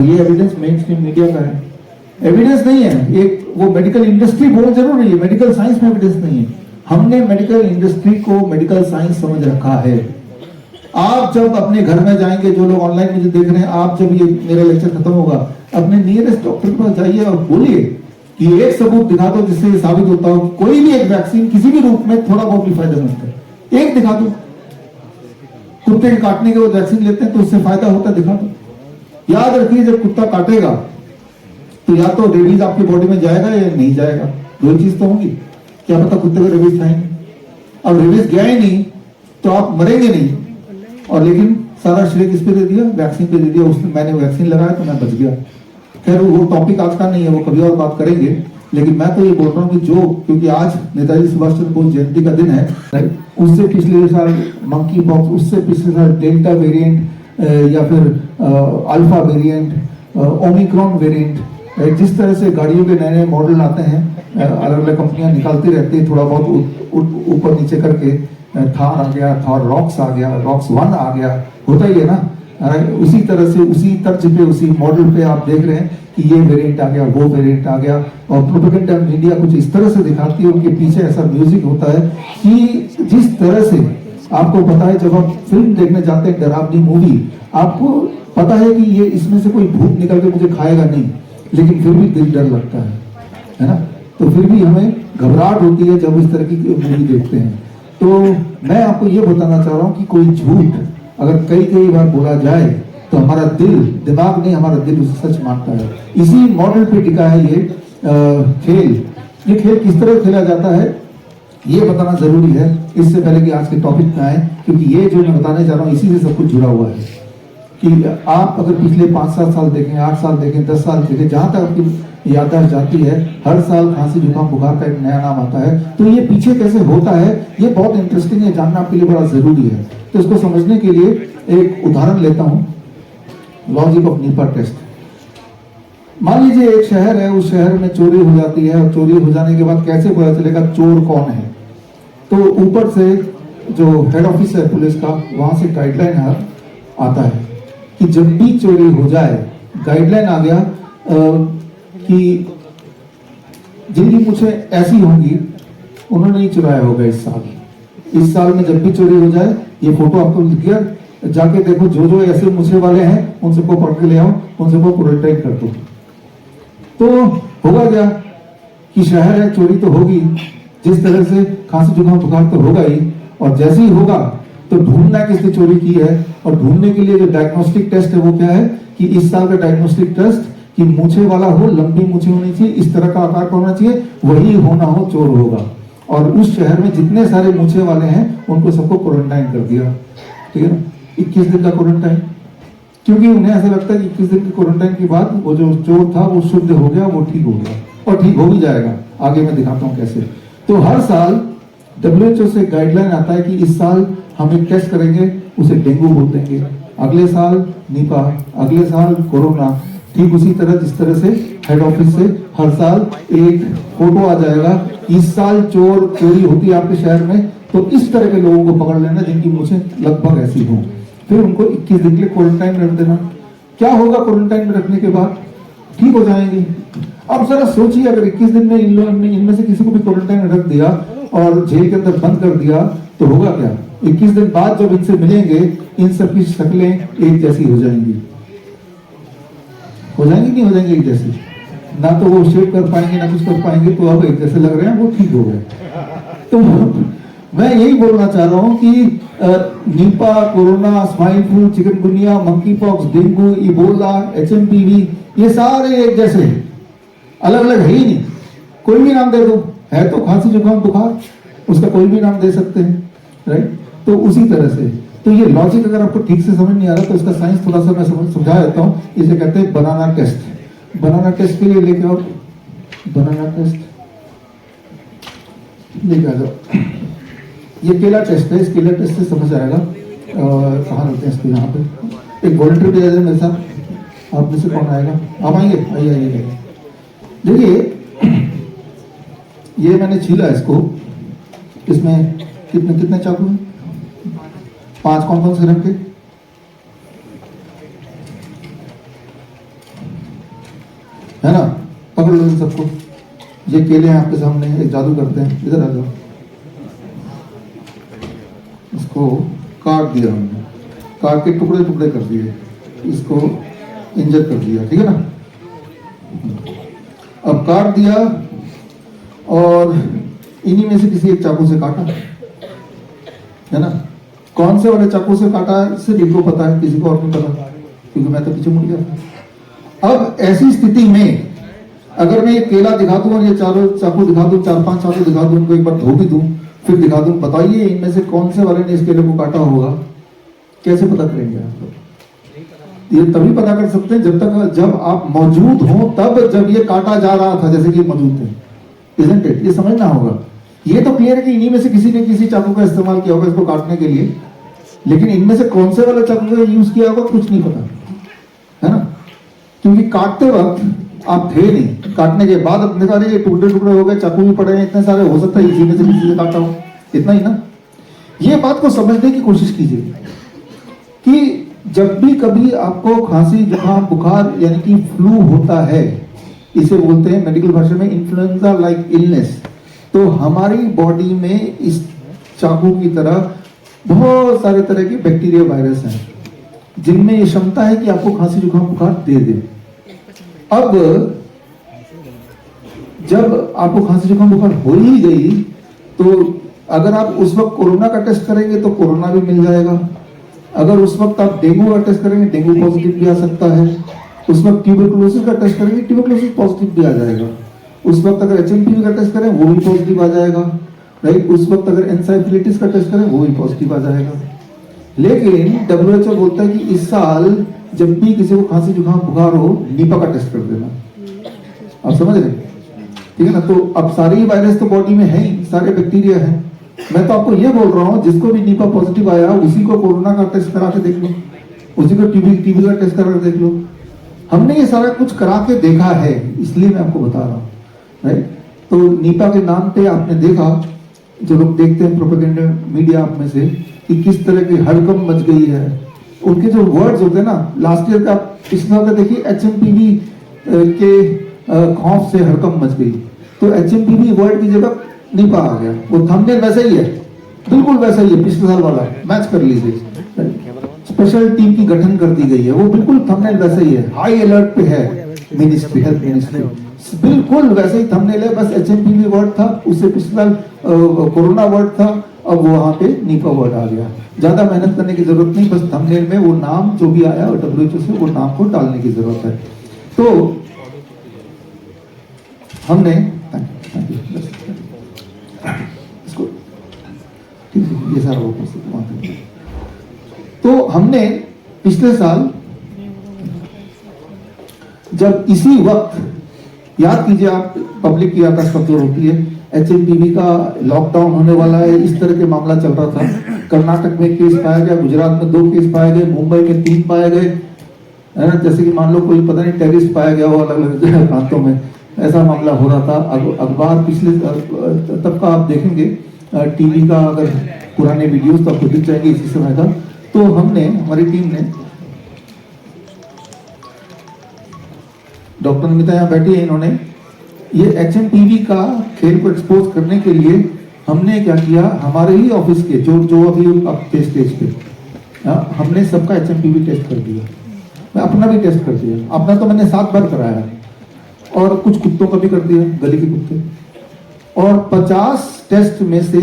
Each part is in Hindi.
ये एविडेंस मेन स्ट्रीम मीडिया का है, एविडेंस नहीं है। एक वो मेडिकल इंडस्ट्री बहुत जरूरी है, मेडिकल साइंस में एविडेंस नहीं है। हमने मेडिकल इंडस्ट्री को मेडिकल साइंस समझ रखा है। आप जब अपने घर में जाएंगे, जो लोग ऑनलाइन मुझे देख रहे हैं, आप जब ये मेरा लेक्चर खत्म होगा अपने नियरेस्ट डॉक्टर के पास जाइए और बोलिए कि एक सबूत दिखा दो जिससे ये साबित होता हो कोई भी एक वैक्सीन किसी भी रूप में थोड़ा बहुत भी फायदेमंद है। एक दिखा दो, कुत्ते के काटने के बाद वैक्सीन लेते हैं तो उससे फायदा होता है, दिखा दो। याद रखिए, जब कुत्ता काटेगा तो या तो रेबीज आपकी बॉडी में जाएगा या नहीं जाएगा, दो चीज तो होगी। क्या पता कुत्ते को रेबीज था ही नहीं, अब रेबीज गया ही नहीं तो आप मरेंगे नहीं। और लेकिन सारा श्रेय किस पे दे दिया? वैक्सीन पे दे दिया। उसने मैंने वैक्सीन लगाया तो मैं बच गया। खैर वो टॉपिक आज का नहीं है, वो कभी और बात करेंगे। लेकिन मैं तो ये बोल रहा हूँ कि जो, क्योंकि आज नेताजी सुभाष चंद्र बोस जयंती का दिन है, उससे पिछले साल मंकी पॉक्स, उससे पिछले साल डेल्टा वेरिएंट या फिर अल्फा वेरिएंट, ओमिक्रॉन वेरिएंट, जिस तरह से गाड़ियों के नए नए मॉडल आते हैं, अलग अलग कंपनियां निकालती रहती है, थोड़ा बहुत ऊपर नीचे करके। थार आ गया, थार रॉक्स आ गया, रॉक्स 1 आ गया, होता ही है ना। उसी तरह से उसी तर्ज पे उसी मॉडल पे आप देख रहे हैं कि ये वेरिएंट आ गया, वो वेरिएंट आ गया। और प्रोपेगेंडा मीडिया कुछ इस तरह से दिखाती है, उनके पीछे ऐसा म्यूजिक होता है कि जिस तरह से आपको पता है, जब आप फिल्म देखने जाते हैं डरावनी मूवी, आपको पता है कि ये इसमें से कोई भूत निकल के मुझे खाएगा नहीं, लेकिन फिर भी दिल डर लगता है ना। तो फिर भी हमें घबराहट होती है जब इस तरह की मूवी देखते हैं। तो मैं आपको ये बताना चाह रहा हूँ कि कोई झूठ अगर कई बार बोला जाए तो हमारा दिमाग नहीं, हमारा दिल उसे सच मानता है। इसी मॉडल पे टिका है ये खेल। ये खेल किस तरह खेला जाता है ये बताना जरूरी है, इससे पहले कि आज के टॉपिक में आए, क्योंकि ये जो मैं बताने जा रहा हूँ इसी से सब कुछ जुड़ा हुआ है। कि आप अगर पिछले 5-7 साल देखें, 8 साल देखें, 10 साल देखें, जहां तक आपकी याददाश्त जाती है, हर साल खांसी जुकाम बुखार का एक नया नाम आता है। तो ये पीछे कैसे होता है ये बहुत इंटरेस्टिंग है, जानना आपके लिए बड़ा जरूरी है। तो इसको समझने के लिए एक उदाहरण लेता हूँ, लॉजिक ऑफ नीपा टेस्ट। मान लीजिए एक शहर है, उस शहर में चोरी हो जाती है, और चोरी हो जाने के बाद कैसे पता चलेगा चोर कौन है? तो ऊपर से जो हेड ऑफिस है पुलिस का, वहां से गाइडलाइन आता है कि जब भी चोरी हो जाए, गाइडलाइन आ गया कि जिनकी मूछें ऐसी होंगी उन्होंने ही चुराया होगा इस साल में जब भी चोरी हो जाए, ये फोटो आपको लिख गया, जाके देखो जो ऐसे मूछे वाले हैं उन सबको पकड़ के ले आओ, उन सबको क्वारंटाइन कर दो। तो होगा क्या कि शहर है, चोरी तो होगी, जिस तरह से खांसी जुकाम बुखार तो होगा ही, और जैसे ही होगा तो ढूंढना किसने चोरी की है। और ढूंढने के लिए जो डायग्नोस्टिक टेस्ट है वो क्या है कि इस साल का डायग्नोस्टिक टेस्ट कि मूछे वाला हो, लंबी मूछे होनी चाहिए, इस तरह का आकार का होना चाहिए, वही होना हो चोर होगा। और उस शहर में जितने सारे मूछे वाले हैं उनको सबको क्वारंटाइन कर दिया, ठीक है ना, 21 दिन का क्वारंटाइन। क्योंकि उन्हें ऐसा लगता है कि 21 दिन के क्वारंटाइन के बाद वो जो चोर था वो शुद्ध हो गया, वो ठीक हो गया, और ठीक हो भी जाएगा। आगे मैं दिखाता हूँ कैसे। तो हर साल WHO से गाइडलाइन आता है कि इस साल हम एक टेस्ट करेंगे, उसे डेंगू बोल देंगे, अगले साल निपा, अगले साल कोरोना। ठीक उसी तरह जिस तरह से हेड ऑफिस से हर साल एक फोटो आ जाएगा, इस साल चोरी होती है आपके शहर में, तो इस तरह के लोगों को पकड़ लेना जिनकी मूछें लगभग ऐसी हो, फिर उनको 21 दिन के लिए क्वारंटाइन में रख देना। क्या होगा क्वारंटाइन में रखने के बाद? ठीक हो जाएंगे। अब जरा सोचिए, अगर 21 दिन में इन लोगों ने इनमें से किसी को भी क्वारंटाइन में रख दिया और जेल के अंदर बंद कर दिया तो होगा क्या? 21 दिन बाद जब इनसे मिलेंगे, इन सब की शक्लें एक जैसी हो जाएंगी। नहीं हो जाएंगी एक जैसी? ना तो वो शेव कर पाएंगे ना कुछ कर पाएंगे, तो अब एक जैसे लग रहे हैं, वो ठीक हो गए। तो मैं यही बोलना चाह रहा हूं कि Nipah, corona, swine flu, chikungunya, monkey pox, dengue, Ebola, HMPV, ये सारे एक जैसे, अलग अलग है ही नहीं। कोई भी नाम दे दो, है तो खांसी जुकाम बुखार, उसका कोई भी नाम दे सकते हैं, राइट? तो उसी तरह से, तो ये लॉजिक अगर आपको ठीक से समझ नहीं आ रहा तो इसका साइंस थोड़ा सा मैं समझा देता हूँ। इसे कहते हैं बनाना टेस्ट। बनाना टेस्ट के लिए लेके आओ, बनाना टेस्ट लेके आ जाओ। ये केला टेस्ट है, इस केला टेस्ट से समझ आएगा कहाँ रहते हैं इसको। यहाँ पे एक वॉलंटियर भी आ जाए मेरे साथ, आप में से कौन आएगा? आप आएंगे? आइए। देखिए ये मैंने छीला इसको, इसमें कितने चाकू हैं? 5 कौन से रंग के? है ना। पकड़ लो इन सबको, ये केले हैं आपके सामने, एक जादू करते हैं, इधर आ जाओ। इसको काट दिया हमने, काट के टुकड़े टुकड़े कर दिए, इसको इंजर कर दिया, ठीक है ना। अब काट दिया और इन्हीं में से किसी एक चाकू से काटा, है ना। कौन से वाले चाकू से काटा सिर्फ इनको पता है, किसी को और नहीं पता, क्योंकि मैं तो पीछे मुड़ गया था। अब ऐसी स्थिति में अगर मैं ये केला दिखा दूं और ये चारों चाकू दिखा दूं, 4-5 चाकू दिखा दूं, उनको एक बार धो भी दूं, फिर दिखा दूं, बताइए इनमें से कौन से वाले ने इस केले को काटा होगा, कैसे पता करेंगे आप लोग? ये तभी पता कर सकते हैं जब आप मौजूद हो, तब जब ये काटा जा रहा था, जैसे कि मौजूद थे, isn't it? ये समझना होगा। ये तो क्लियर है कि इन्हीं में से किसी ने किसी चाकू का इस्तेमाल किया होगा इसको काटने के लिए, लेकिन इनमें से कौन से वाले चाकू का यूज किया होगा कुछ नहीं पता, है ना। क्योंकि काटते वक्त आप थे नहीं, काटने के बाद अपने सारे टुकड़े टुकड़े हो गए, चाकू भी पड़े हैं इतने सारे, हो सकता है इसी में से किसी से काटा हो, इतना ही ना। ये बात को समझने की कोशिश कीजिए कि जब भी कभी आपको खांसी जुकाम बुखार यानी कि फ्लू होता है, इसे बोलते हैं मेडिकल भाषा में इन्फ्लुएंजा लाइक इलनेस, तो हमारी बॉडी में इस चाकू की तरह बहुत सारे तरह के बैक्टीरिया वायरस हैं जिनमें ये क्षमता है कि आपको खांसी जुकाम बुखार दे दे। अब जब आपको खांसी जुकाम बुखार हो ही गई, तो अगर आप उस वक्त कोरोना का टेस्ट करेंगे तो कोरोना भी मिल जाएगा, अगर उस वक्त आप डेंगू का टेस्ट करेंगे डेंगू पॉजिटिव भी आ सकता है, उस वक्त ट्यूबरकुलोसिस का टेस्ट करेंगे ट्यूबरकुलोसिस पॉजिटिव भी आ जाएगा, उस वक्त अगर एचएमपीवी का टेस्ट करें वो भी पॉजिटिव आ जाएगा, राइट। उस वक्त अगर एंसाइफिलिटिस का टेस्ट करें वो भी पॉजिटिव आ जाएगा। लेकिन WHO बोलता है कि इस साल जब भी किसी को खांसी जुकाम बुखार हो, नीपा का टेस्ट कर देना। आप समझ रहे, ठीक है ना। तो अब सारे वायरस तो बॉडी में है ही, सारे बैक्टीरिया हैं। मैं तो आपको ये बोल रहा हूँ जिसको भी नीपा पॉजिटिव आया उसी को कोरोना का टेस्ट करा के देख लो, उसी को टीबी का टेस्ट करा के देख लो। हमने ये सारा कुछ करा के देखा है, इसलिए मैं आपको बता रहा हूँ, राइट। तो नीपा के नाम पे आपने देखा, जो लोग देखते हैं प्रोपेगेंडा मीडिया आप में से, कि किस तरह की हड़कंप मच गई है। उनके जो वर्ड्स होते हैं ना, लास्ट ईयर का पिछले साल का देखिए, एचएमपीवी के खौफ से हड़कंप मच गई, तो एचएमपीवी वर्ड की जगह नीपा आ गया। वो थंबनेल वैसा ही है, बिल्कुल वैसा ही है, पिछले साल वाला, मैच कर लीजिए। स्पेशल टीम की गठन कर दी गई है, वो बिल्कुल थंबनेल वैसा ही है, हाई अलर्ट पे है मिनिस्ट्री, हेल्थ मिनिस्ट्री, बिल्कुल वैसे ही थंबनेल है, बस एचएमपीवी वर्ड था, उससे पिछले साल कोरोना वर्ड था, अब वो वहां पे नीपा वर्ड आ गया। ज्यादा मेहनत करने की जरूरत नहीं, बस थंबनेल में वो नाम जो भी आया WHO से वो नाम को डालने की जरूरत है। तो हमने इसको ठीक है, ये सारा वो तो हमने पिछले साल जब इसी वक्त, याद कीजिए आप, पब्लिक की आपस कमजोर होती है, एचएमपीवी का लॉकडाउन होने वाला है, इस तरह के मामला चल रहा था। कर्नाटक में केस पाया गया, गुजरात में 2 केस पाए गए, मुंबई में 3 पाए गए, है ना। जैसे कि मान लो कोई पता नहीं टेररिस्ट पाया गया हो अलग अलग प्रांतों में, ऐसा मामला हो रहा था। अखबार पिछले तब का आप देखेंगे, टीवी का अगर पुराने वीडियोस तो आपको दिख जाएंगे इसी समय का। तो हमने, हमारी टीम ने, डॉक्टर निमिता यहाँ बैठी है, इन्होंने ये एचएमपीवी का खेल को एक्सपोज करने के लिए हमने क्या किया, हमारे ही ऑफिस के जो अभी अब स्टेज पे, हमने सबका एचएमपीवी टेस्ट कर दिया। मैं अपना भी टेस्ट कर दिया, अपना तो मैंने 7 बार कराया, और कुछ कुत्तों का भी कर दिया, गली के कुत्ते, और 50 टेस्ट में से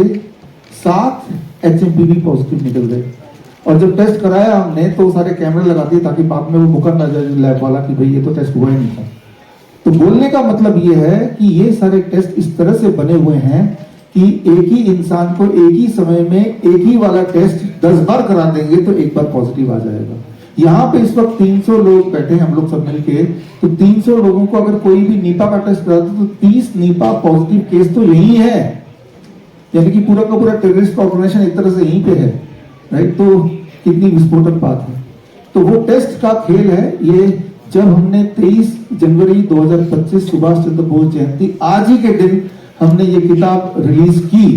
7 एचएमपीवी पॉजिटिव निकल गए। और जब टेस्ट कराया हमने तो सारे कैमरे लगा दिए ताकि बाद में वो मुकर ना जाए लैब वाला कि भाई ये तो टेस्ट हुआ ही नहीं था। तो बोलने का मतलब ये है कि ये सारे टेस्ट इस तरह से बने हुए हैं कि एक ही इंसान को एक ही समय में एक ही वाला टेस्ट 10 बार करा देंगे तो एक बार पॉजिटिव आ जाएगा। यहाँ पे इस वक्त 300 लोग बैठे हैं, हम लोग सब मिलके, तो 300 लोगों को अगर कोई भी नीपा का टेस्ट कराते तो 30 नीपा पॉजिटिव केस तो यही है, यानी कि पूरा का पूरा टेररिस्ट ऑर्गेनाइजेशन एक तरह से यहीं पे है, राइट। तो कितनी विस्फोटक बात है। तो वो टेस्ट का खेल है ये। जब हमने 23 जनवरी 2025 सुभाष चंद्र बोस जयंती, आज ही के दिन हमने ये किताब रिलीज की,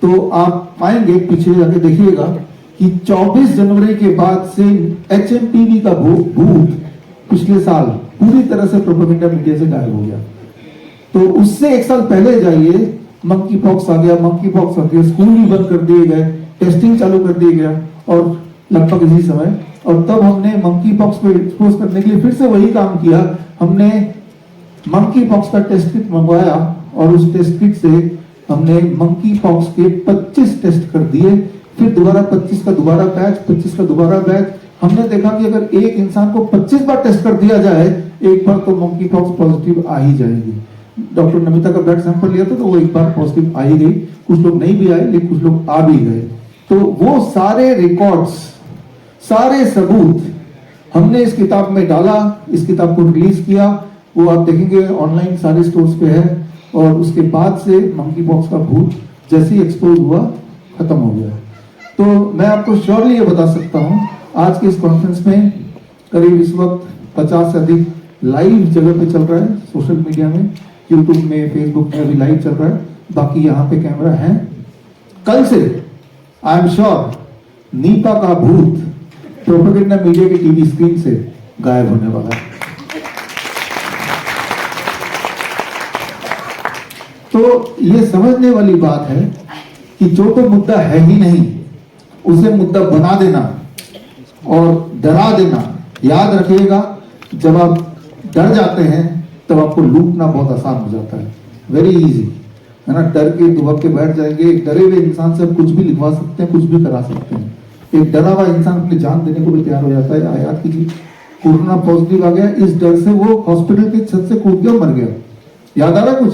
तो आप पाएंगे पीछे जाके देखिएगा कि 24 जनवरी के बाद से एचएमपीवी का भूत पिछले साल पूरी तरह से प्रोपेगेंडा मीडिया से गायब हो गया। तो उससे एक साल पहले जाइए, मंकी पॉक्स आ गया, स्कूल भी बंद कर दिए गए, टेस्टिंग चालू कर दिया गया, और लगभग इसी समय, और तब हमने मंकी पॉक्स को एक्सपोज करने के लिए फिर से वही काम किया। हमने मंकी पॉक्स का टेस्ट किट मंगवाया और उस टेस्ट किट से हमने मंकी पॉक्स के 25 टेस्ट कर दिए, फिर दोबारा 25 का दोबारा बैच, 25 का दोबारा बैच। हमने देखा कि अगर एक इंसान को 25 बार टेस्ट कर दिया जाए, एक बार तो मंकी पॉक्स पॉजिटिव आ ही जाएगी। डॉक्टर नमिता का ब्लड सैंपल लिया था तो वो एक बार पॉजिटिव आ ही गई, कुछ लोग नहीं भी आए लेकिन कुछ लोग आ भी गए। तो वो सारे रिकॉर्ड्स, सारे सबूत हमने इस किताब में डाला, इस किताब को रिलीज किया। वो आप देखेंगे ऑनलाइन सारे स्टोर्स पे है। और उसके बाद से मंकी पॉक्स का भूत जैसे ही एक्सपोज हुआ, खत्म हो गया। तो मैं आपको श्योरली ये बता सकता हूँ, आज के इस कॉन्फ्रेंस में करीब इस वक्त 50 से अधिक लाइव जगह पे चल रहा है, सोशल मीडिया में, यूट्यूब में, फेसबुक में भी लाइव चल रहा है। बाकी यहाँ पे कैमरा है। कल से आई एम श्योर नीपा का भूत प्रोपेगेंडा मीडिया की टीवी स्क्रीन से गायब होने वाला है। तो ये समझने वाली बात है कि जो तो मुद्दा है ही नहीं, उसे मुद्दा बना देना और डरा देना। याद रखिएगा, जब आप डर जाते हैं तब आपको लूटना बहुत आसान हो जाता है, वेरी इजी, है ना। डर के दुबक के बैठ जाएंगे। डरे हुए इंसान से आप कुछ भी लिखवा सकते हैं, कुछ भी करा सकते हैं। एक डरा हुआ इंसान अपनी जान देने को भी तैयार हो जाता है। याद कीजिए, कोरोना पॉजिटिव आ गया, इस डर से वो हॉस्पिटल की छत से कूद गया, मर गया। याद आ रहा कुछ,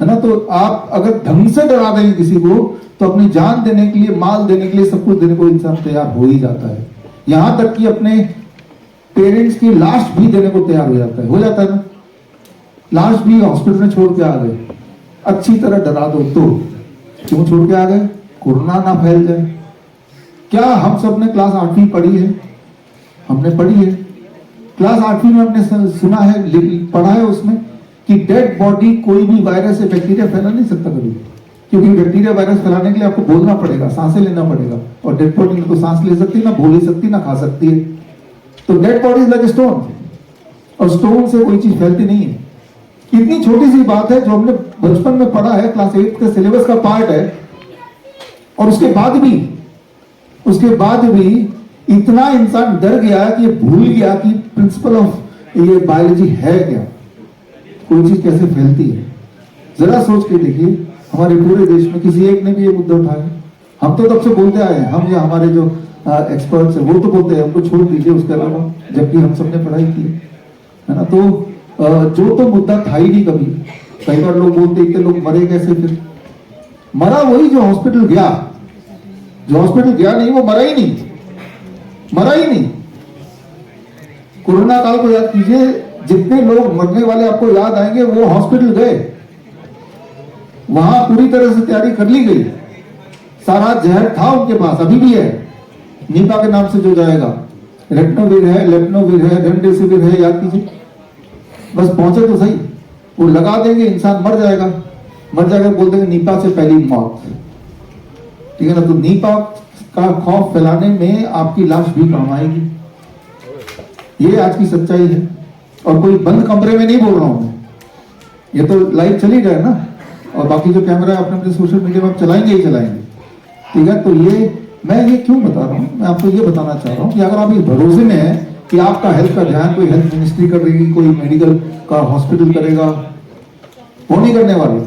है ना। तो आप अगर ढंग से डरा देंगे किसी को, तो अपनी जान देने के लिए, माल देने के लिए, सब कुछ देने को इंसान तैयार हो ही जाता है। यहां तक कि अपने पेरेंट्स की लाश भी देने को तैयार हो जाता है ना। लाश भी हॉस्पिटल में छोड़ के आ गए, अच्छी तरह डरा दो तो। क्यों छोड़ के आ गए? कोरोना ना फैल जाए। क्या हम सब ने क्लास 8वीं पढ़ी है? हमने पढ़ी है। क्लास 8वीं में हमने सुना है, पढ़ा है उसमें कि डेड बॉडी कोई भी वायरस या बैक्टीरिया फैला नहीं सकता कभी, क्योंकि बैक्टीरिया वायरस फैलाने के लिए आपको बोलना पड़ेगा, सांसें लेना पड़ेगा, और डेड बॉडी में तो सांस ले सकती है ना, बोल ही सकती, ना खा सकती है। तो dead body is like stone, और स्टोन से कोई चीज फैलती नहीं है। इतनी छोटी सी बात है जो हमने बचपन में पढ़ा है, क्लास 8 के सिलेबस का पार्ट है, और उसके बाद भी इतना इंसान डर गया कि भूल गया कि प्रिंसिपल ऑफ ये बायोलॉजी है क्या, कोई चीज कैसे फैलती है। जरा सोच के देखिए, हमारे पूरे देश में किसी एक ने भी ये मुद्दा उठाया? हम तो तब से बोलते आए हैं, हम या हमारे जो एक्सपर्ट्स है वो तो बोलते हैं, हमको छोड़ दीजिए उसके अलावा, जबकि हम सबने पढ़ाई की है ना। तो जो तो मुद्दा था ही नहीं कभी। कई बार लोग बोलते इतने लोग मरे कैसे? फिर मरा वही जो हॉस्पिटल गया। जो हॉस्पिटल गया नहीं वो मरा ही नहीं। कोरोना काल को याद कीजिए, जितने लोग मरने वाले आपको याद आएंगे वो हॉस्पिटल गए, वहां पूरी तरह से तैयारी कर ली गई, सारा जहर था उनके पास, अभी भी है, नीपा के नाम से जो जाएगा, रेटनोविर है, लेप्नोविर है, रेमडेसिविर है, याद कीजिए। बस पहुंचे तो सही, वो लगा देंगे, इंसान मर जाएगा, बोल देंगे नीपा से पहली मौत, ठीक है ना। तो नीपा का खौफ फैलाने में आपकी लाश भी काम आएगी, ये आज की सच्चाई है। और कोई बंद कमरे में नहीं बोल रहा हूं मैं, ये तो लाइव चल ही रहा है ना, और बाकी जो कैमरा अपने सोशल मीडिया में आप चलाएंगे ही चलाएंगे, ठीक है। तो ये मैं ये क्यों बता रहा हूँ, मैं आपको ये बताना चाह रहा हूँ कि अगर आप इस भरोसे में है कि आपका हेल्थ का ध्यान कोई हेल्थ मिनिस्ट्री करेगी, कोई मेडिकल का हॉस्पिटल करेगा, वो नहीं करने वाले,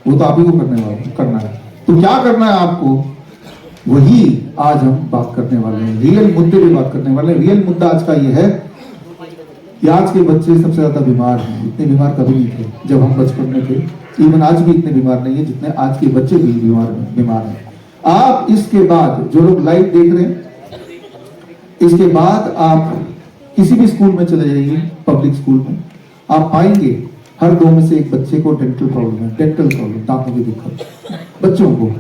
वो तो आप ही को करना है। तो क्या करना है आपको, वही आज हम बात करने वाले हैं, रियल मुद्दे पे बात करने वाले हैं। रियल मुद्दा आज का ये है कि आज के बच्चे सबसे ज्यादा बीमार हैं। इतने बीमार कभी नहीं थे जब हम बचपन में थे, इवन आज भी इतने बीमार नहीं है जितने आज के बच्चे भी बीमार हैं। आप इसके बाद जो लोग लाइव देख रहे हैं, इसके बाद आप किसी भी स्कूल में चले जाइए, पब्लिक स्कूल में, आप पाएंगे हर 2 में से एक बच्चे को डेंटल प्रॉब्लम है, दांतों की दिक्कत। बच्चों को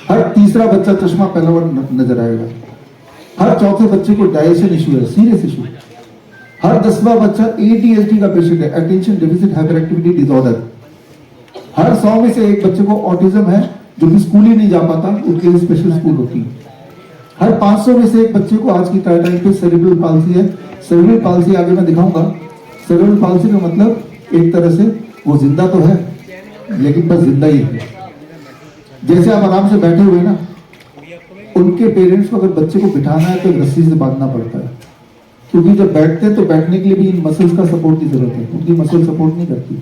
हर तीसरा बच्चा चश्मा पहला बार नजर आएगा, हर चौथे बच्चे को डाइजेशन इशू है, सीरियस इशू। हर 10वां बच्चा ADHD का पेशेंट है, attention deficit hyperactivity disorder. हर 100 में से एक बच्चे को ऑटिज्म है, जो कि स्कूल ही नहीं जा पाता, उनके लिए स्पेशल स्कूल होती है। हर 500 में से एक बच्चे को आज की टाइम पे सेरेब्रल पाल्सी है। सेरेब्रल पाल्सी आगे मैं दिखाऊंगा। सेरेब्रल पाल्सी का मतलब एक तरह से वो जिंदा तो है लेकिन बस जिंदा ही है। जैसे आप आराम से बैठे हुए ना, उनके पेरेंट्स को अगर बच्चे को बिठाना है तो रस्सी से बांधना पड़ता है, क्योंकि जब बैठते हैं तो बैठने के लिए भी इन मसल्स का सपोर्ट की जरूरत है। उनकी मसल सपोर्ट नहीं करती,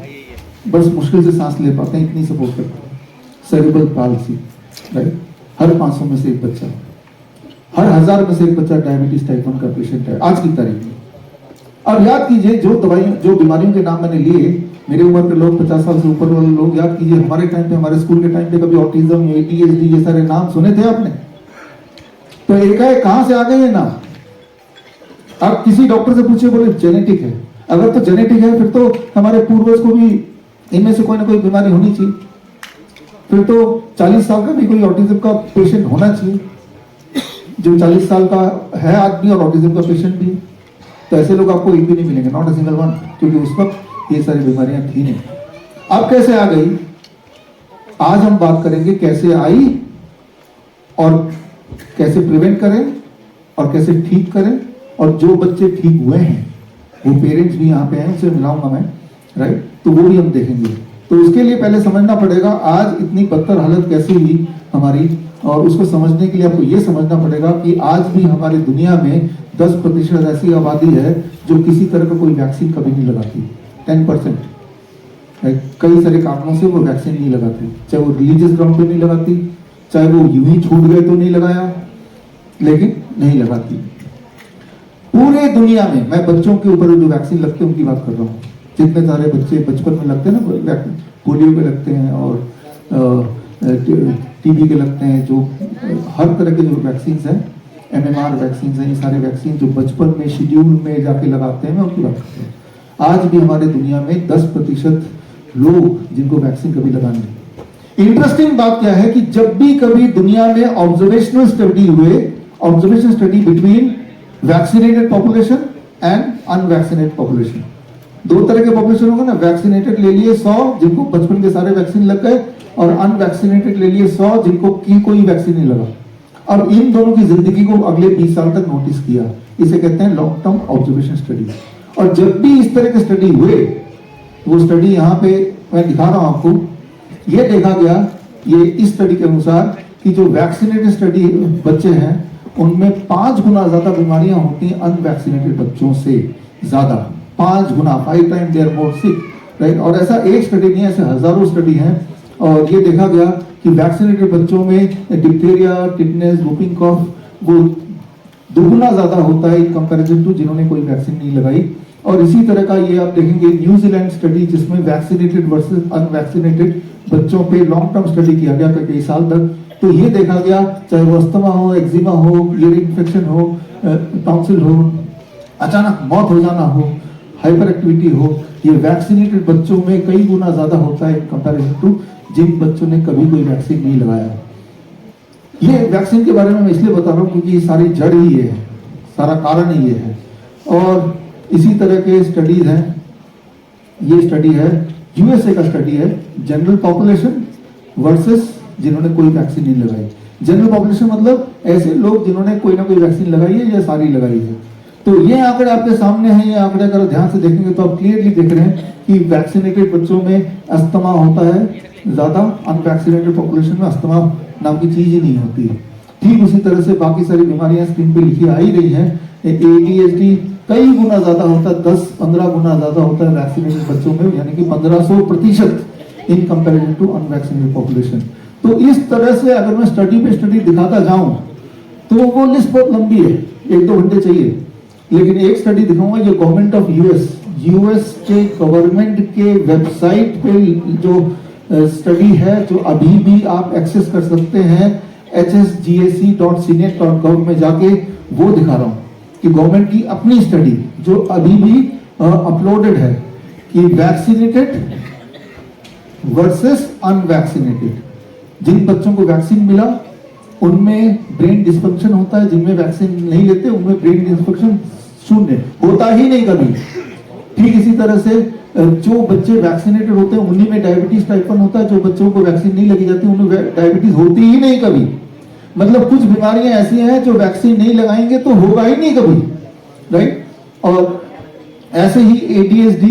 बस मुश्किल से सांस ले पाते हैं, इतनी सपोर्ट करते हैं। Cerebral palsy, right. हर 500 में से एक बच्चा, हर 1000 में से एक बच्चा डायबिटीज टाइप 1 का पेशेंट है आज की तारीख में। अब याद कीजिए, जो दवाइयों, जो बीमारियों के नाम मैंने लिए, मेरे उम्र के लोग, 50 साल से ऊपर वाले लोग, याद कीजिए हमारे टाइम पे, हमारे स्कूल के टाइम पे कभी ऑटिज्म, ADHD ये सारे नाम सुने थे आपने? तो एकाएक कहां से आ गए ये नाम? आप किसी डॉक्टर से पूछिए, बोले जेनेटिक है। अगर तो जेनेटिक है फिर तो हमारे पूर्वज को भी इनमें से कोई ना कोई बीमारी होनी चाहिए, फिर तो 40 साल का भी कोई ऑटिज्म का पेशेंट होना चाहिए। जो 40 साल का है आदमी और ऑटिज्म का पेशेंट भी, तो ऐसे लोग आपको एक भी नहीं मिलेंगे, नॉट अ सिंगल वन, क्योंकि उस वक्त ये सारी बीमारियां थी नहीं। अब कैसे आ गई? आज हम बात करेंगे कैसे आई और कैसे प्रिवेंट करें और कैसे ठीक करें, और जो बच्चे ठीक हुए हैं वो पेरेंट्स भी यहाँ पे हैं, उनसे मिलाऊंगा मैं, राइट, तो वो भी हम देखेंगे। तो उसके लिए पहले समझना पड़ेगा आज इतनी बदतर हालत कैसे हुई हमारी, और उसको समझने के लिए आपको ये समझना पड़ेगा कि आज भी हमारी दुनिया में 10% ऐसी आबादी है जो किसी तरह का कोई वैक्सीन कभी नहीं लगाती। 10%, कई सारे कारणों से वो वैक्सीन नहीं लगाती, चाहे वो रिलीजियस ग्राउंड पे नहीं लगाती, चाहे वो यूं ही छूट गए तो नहीं लगाया, लेकिन नहीं लगाती। पूरे दुनिया में, मैं बच्चों के ऊपर जो वैक्सीन लगते हैं उनकी बात कर रहा हूँ, जितने सारे बच्चे बचपन में लगते हैं ना, पोलियो के लगते हैं और टीबी के लगते हैं, जो हर तरह के जो वैक्सीन हैं, MMR वैक्सीन हैं, ये सारे वैक्सीन जो बचपन में शेड्यूल में जाके लगाते हैं, मैं उनकी बात करता हूँ। आज भी हमारे दुनिया में 10% लोग जिनको वैक्सीन कभी लगाने नहीं। इंटरेस्टिंग बात क्या है कि जब भी कभी दुनिया में ऑब्जर्वेशनल स्टडी हुए, observation study between vaccinated population and unvaccinated population, दो तरह के पॉपुलेशन होगा ना, वैक्सीनेटेड ले लिए 100 जिनको बचपन के सारे वैक्सीन लग गए, और अनवैक्सीनेटेड ले लिए 100 जिनको की कोई वैक्सीन नहीं लगा। अब इन दोनों की जिंदगी को अगले 20 साल तक नोटिस किया, इसे कहते हैं लॉन्ग टर्म ऑब्जर्वेशन स्टडी। और जब भी इस तरह के स्टडी हुए, वो स्टडी यहाँ पे मैं दिखा रहा हूं आपको, ये देखा गया, ये इस स्टडी के अनुसार कि जो वैक्सीनेटेड स्टडी बच्चे हैं उनमें 5 गुना ज्यादा बीमारियां होती हैं अनवैक्सीनेटेड बच्चों से ज्यादा, 5 गुना, 5 time they are more sick, right. और ऐसा एक स्टडी नहीं है, ऐसे हजारों स्टडी हैं, और ये देखा गया कि वैक्सीनेटेड बच्चों में डिप्थीरिया, टिटनेस, वूपिंग कॉफ वो दुगुना ज्यादा होता है इन कंपैरिजन टू जिन्होंने कोई वैक्सीन नहीं लगाई। और इसी तरह का ये आप देखेंगे न्यूजीलैंड स्टडी, जिसमें वैक्सीनेटेड वर्सेस अनवैक्सीनेटेड बच्चों पे लॉन्ग टर्म स्टडी किया गया कई साल तक, तो ये देखा गया चाहे वो अस्थमा हो, एक्जिमा हो, ईयर इन्फेक्शन हो, टॉन्सिल हो, अचानक मौत हो जाना हो, हाइपर एक्टिविटी हो, ये वैक्सीनेटेड बच्चों में कई गुना ज्यादा होता है कंपैरिजन टू जिन बच्चों ने कभी कोई वैक्सीन नहीं लगाया। ये वैक्सीन के बारे में मैं इसलिए बता रहा हूँ क्योंकि ये सारी जड़ ही ये है, सारा कारण ही ये है। और इसी तरह के स्टडीज हैं, ये स्टडी है यूएसए का स्टडी है, जनरल पॉपुलेशन वर्सेस जिन्होंने कोई वैक्सीन नहीं लगाई। जनरल पॉपुलेशन मतलब ऐसे लोग जिन्होंने कोई ना कोई वैक्सीन लगाई है या सारी लगाई है। तो ये आंकड़े आपके सामने हैं, ये आंकड़े अगर ध्यान से देखेंगे तो आप क्लियरली देख रहे हैं कि वैक्सीनेटेड बच्चों में अस्थमा होता है ज्यादा, अनवैक्सीनेटेड पॉपुलेशन में अस्थमा नाम की चीज ही नहीं होती। ठीक उसी तरह से बाकी सारी बीमारियां स्क्रीन पे लिखी आ ही रही हैं। ADHD कई गुना ज्यादा होता है, 10-15 गुना ज्यादा होता है वैक्सीनेटेड बच्चों में, यानी कि 1500% in comparison to unvaccinated population. तो इस तरह से अगर मैं स्टडी पे स्टडी दिखाता जाऊं तो वो लिस्ट बहुत लंबी है, 1-2 घंटे चाहिए, लेकिन एक स्टडी दिखाऊंगा जो गवर्नमेंट ऑफ यूएस के गवर्नमेंट के वेबसाइट पे जो स्टडी है, जो अभी भी आप एक्सेस कर सकते हैं hsgac.cnet.gov में जाके, वो दिखा रहा हूं कि गवर्नमेंट की अपनी स्टडी जो अभी भी अपलोडेड है कि वैक्सीनेटेड वर्सेस अनवैक्सीनेटेड, जिन बच्चों को वैक्सीन मिला उनमें ब्रेन डिस्फंक्शन होता है, जिनमें वैक्सीन नहीं लेते उनमें ब्रेन डिस्फंक्शन शून्य, होता ही नहीं कभी। ठीक इसी तरह से जो बच्चे वैक्सीनेटेड होते हैं उन्हीं में डायबिटीज टाइप 1 होता है, जो बच्चों को वैक्सीन नहीं लगी जाती उनमें डायबिटीज होती ही नहीं कभी। मतलब कुछ बीमारियां ऐसी हैं जो वैक्सीन नहीं लगाएंगे तो होगा ही नहीं कभी, राइट। और ऐसे ही ADHD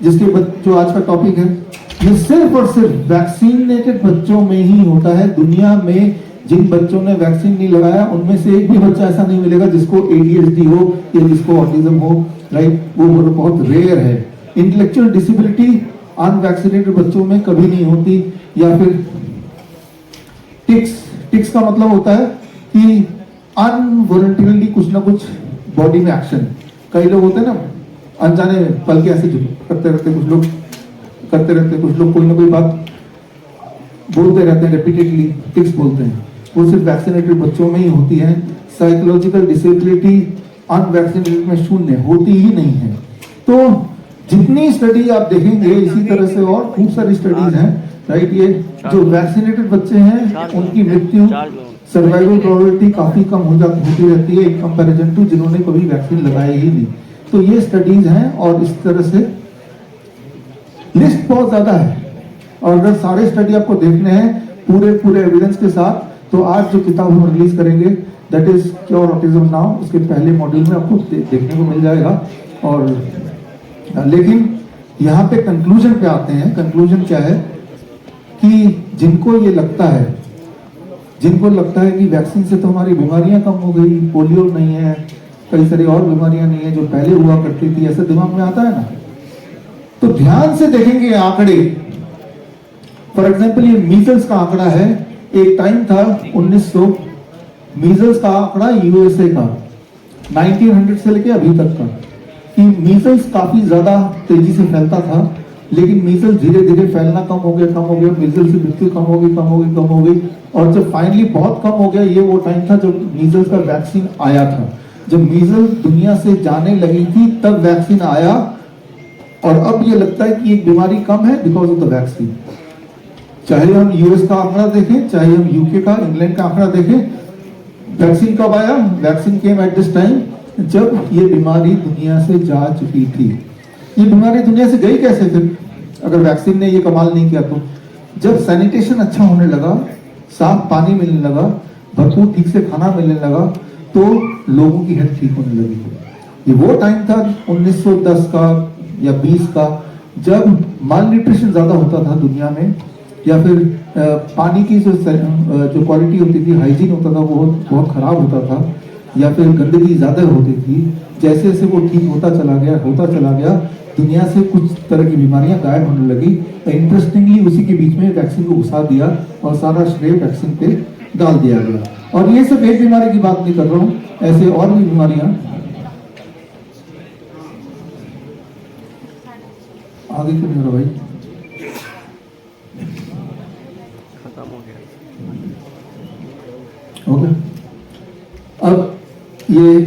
जो आज का टॉपिक है, ये सिर्फ और सिर्फ वैक्सीनेटेड बच्चों में ही होता है। दुनिया में जिन बच्चों ने वैक्सीन नहीं लगाया उनमें से एक भी बच्चा ऐसा नहीं मिलेगा जिसको ADHD हो या जिसको ऑटिज्म हो, राइट। वो बहुत रेयर है। इंटेलेक्चुअल डिसेबिलिटी अनवैक्सीनेटेड बच्चों में कभी नहीं होती। या फिर टिक्स का मतलब होता है कि अनवॉलंटरीली कुछ ना कुछ बॉडी में एक्शन। कई लोग होते हैं ना अनजाने पल के ऐसे करते रहते, कुछ लोग करते रहते, कुछ लोग कोई ना कोई बात बोलते रहते हैं रिपीटेडली, टिक्स बोलते हैं। वो सिर्फ वैक्सीनेटेड बच्चों में ही होती है। साइकोलॉजिकल डिसेबिलिटी अनवैक्सीनेटेड में शून्य, होती ही नहीं है। तो जितनी स्टडी आप देखेंगे इसी तरह से और खूब सारी स्टडीज हैं, राइट। ये जो वैक्सीनेटेड बच्चे हैं उनकी मृत्यु सर्वाइवल प्रोबेबिलिटी काफी कम होती रहती है इन कंपैरिजन टू जिन्होंने कभी वैक्सीन लगाया ही नहीं। तो ये स्टडीज हैं और इस तरह से लिस्ट बहुत ज्यादा है। और अगर सारे स्टडी आपको देखने हैं पूरे एविडेंस के साथ, तो आज जो किताब हम रिलीज करेंगे that is cure autism now, उसके पहले मॉड्यूल में आपको देखने को मिल जाएगा। और लेकिन यहाँ पे कंक्लूजन पे आते हैं। कंक्लूजन क्या है कि जिनको लगता है कि वैक्सीन से तो हमारी बीमारियां कम हो गई, पोलियो नहीं है, कई सारी और बीमारियां नहीं है जो पहले हुआ करती थी, ऐसे दिमाग में आता है ना, तो ध्यान से देखेंगे आंकड़े। फॉर एग्जाम्पल ये मीजल्स का आंकड़ा है। एक टाइम था 1900, मीजल्स का आंकड़ा USA का 1900 से लेके अभी तक का, कि मीजल्स काफी ज्यादा तेजी से फैलता था, लेकिन मीजल्स धीरे धीरे फैलना कम हो गया, मीजल्स से मृत्यु कम हो गई। और जब फाइनली बहुत कम हो गया, ये वो टाइम था जब मीजल्स का वैक्सीन आया था। जब मीजल्स दुनिया से जाने लगी थी तब वैक्सीन आया, और अब ये लगता है कि एक बीमारी कम है बिकॉज ऑफ द वैक्सीन। चाहे हम US का आंकड़ा देखें, चाहे हम UK का, इंग्लैंड का आंकड़ा देखें, वैक्सीन कब आया? Vaccine came at this time जब ये बीमारी दुनिया से जा चुकी थी। ये बीमारी दुनिया से गई कैसे फिर, अगर वैक्सीन ने ये कमाल नहीं किया तो? जब सैनिटेशन अच्छा होने लगा, साफ पानी मिलने लगा, भरपूर ठीक से खाना मिलने लगा, तो लोगों की हेल्थ ठीक होने लगी। ये वो टाइम था 1910 का या 20 का, जब माल न्यूट्रिशन ज्यादा होता था दुनिया में, या फिर पानी की जो क्वालिटी होती थी, हाइजीन होता था, वो बहुत खराब होता था, या फिर गंदगी ज्यादा होती थी। जैसे जैसे वो ठीक होता चला गया, दुनिया से कुछ तरह की बीमारियां गायब होने लगी। इंटरेस्टिंगली उसी के बीच में वैक्सीन को घुसा दिया और सारा श्रेय वैक्सीन पे डाल दिया गया। और ये सब एक बीमारी की बात नहीं कर रहा हूँ, ऐसे और भी बीमारियां। आगे क्यों नहीं हो रहा भाई? खत्म हो गया। ओके, अब ये